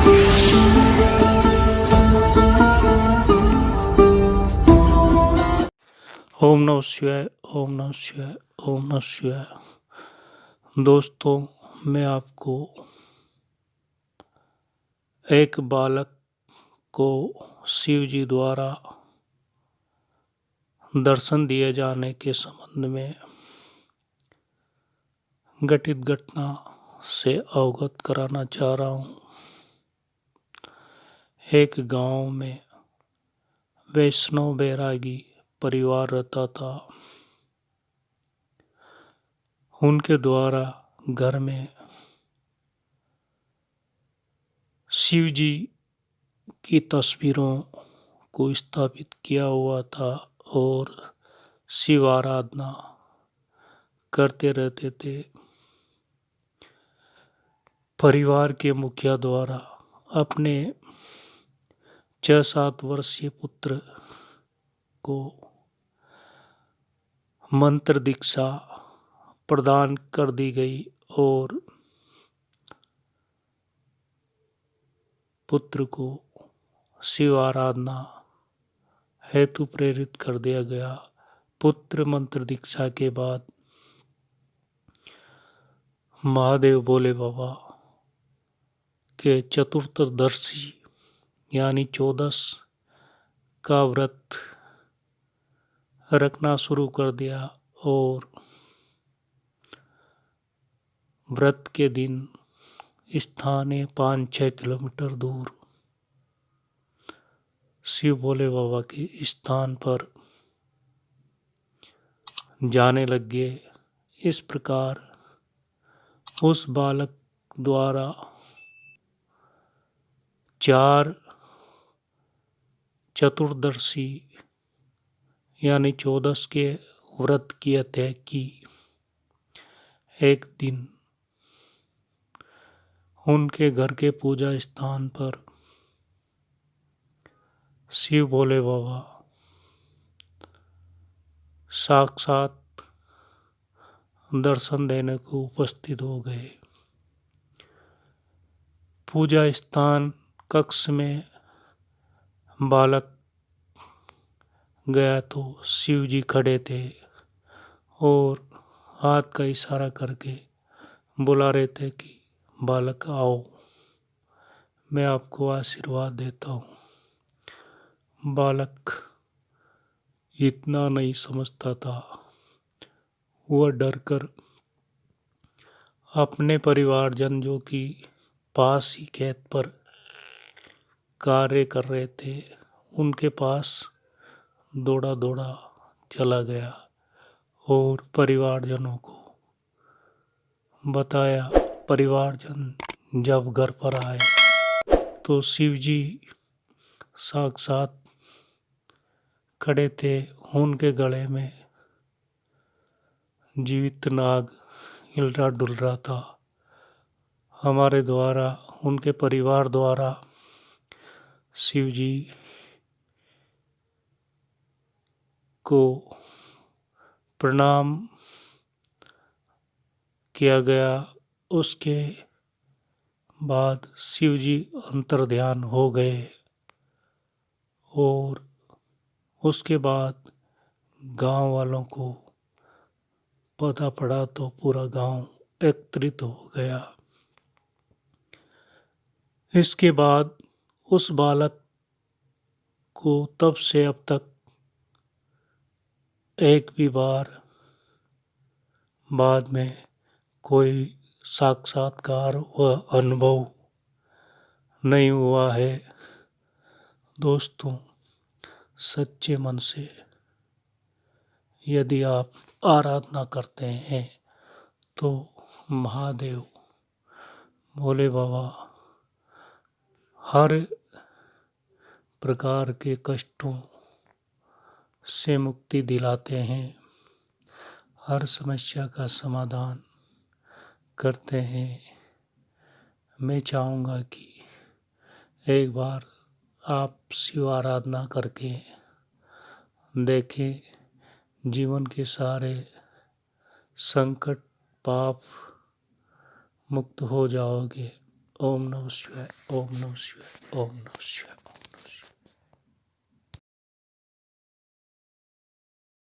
ओम नमः शिवाय। ओम नमः शिवाय। ओम नमः शिवाय। दोस्तों, मैं आपको एक बालक को शिव जी द्वारा दर्शन दिए जाने के संबंध में घटित घटना से अवगत कराना चाह रहा हूँ। एक गांव में वैष्णव बैरागी परिवार रहता था। उनके द्वारा घर में शिव जी की तस्वीरों को स्थापित किया हुआ था और शिव आराधना करते रहते थे। परिवार के मुखिया द्वारा अपने 6-7 वर्षीय पुत्र को मंत्र दीक्षा प्रदान कर दी गई और पुत्र को शिव आराधना हेतु प्रेरित कर दिया गया। पुत्र मंत्र दीक्षा के बाद महादेव भोले बाबा के चतुर्थदर्शी यानी 14 का व्रत रखना शुरू कर दिया और व्रत के दिन स्थानीय 5-6 किलोमीटर दूर शिव भोले बाबा के स्थान पर जाने लग गए। इस प्रकार उस बालक द्वारा 4 चतुर्दशी यानी 14 के व्रत किए थे कि एक दिन उनके घर के पूजा स्थान पर शिव भोले बाबा साक्षात दर्शन देने को उपस्थित हो गए। पूजा स्थान कक्ष में बालक गया तो शिव जी खड़े थे और हाथ का इशारा करके बुला रहे थे कि बालक आओ, मैं आपको आशीर्वाद देता हूँ। बालक इतना नहीं समझता था। वह डर कर अपने परिवारजन जो कि पास ही खेत पर कार्य कर रहे थे उनके पास दौड़ा दौड़ा चला गया और परिवारजनों को बताया। परिवारजन जब घर पर आए तो शिव जी साक्षात खड़े थे। उनके गले में जीवित नाग हिल रहा डुल रहा था। हमारे द्वारा, उनके परिवार द्वारा शिव जी को प्रणाम किया गया। उसके बाद शिव जी अंतर्ध्यान हो गए और उसके बाद गांव वालों को पता पड़ा तो पूरा गांव एकत्रित हो गया। इसके बाद उस बालक को तब से अब तक एक भी बार बाद में कोई साक्षात्कार व अनुभव नहीं हुआ है। दोस्तों, सच्चे मन से यदि आप आराधना करते हैं तो महादेव भोले बाबा हर प्रकार के कष्टों से मुक्ति दिलाते हैं, हर समस्या का समाधान करते हैं। मैं चाहूँगा कि एक बार आप शिव आराधना करके देखें, जीवन के सारे संकट पाप मुक्त हो जाओगे। ओम नमः शिवाय, ओम नमः शिवाय, ओम नमः शिवाय।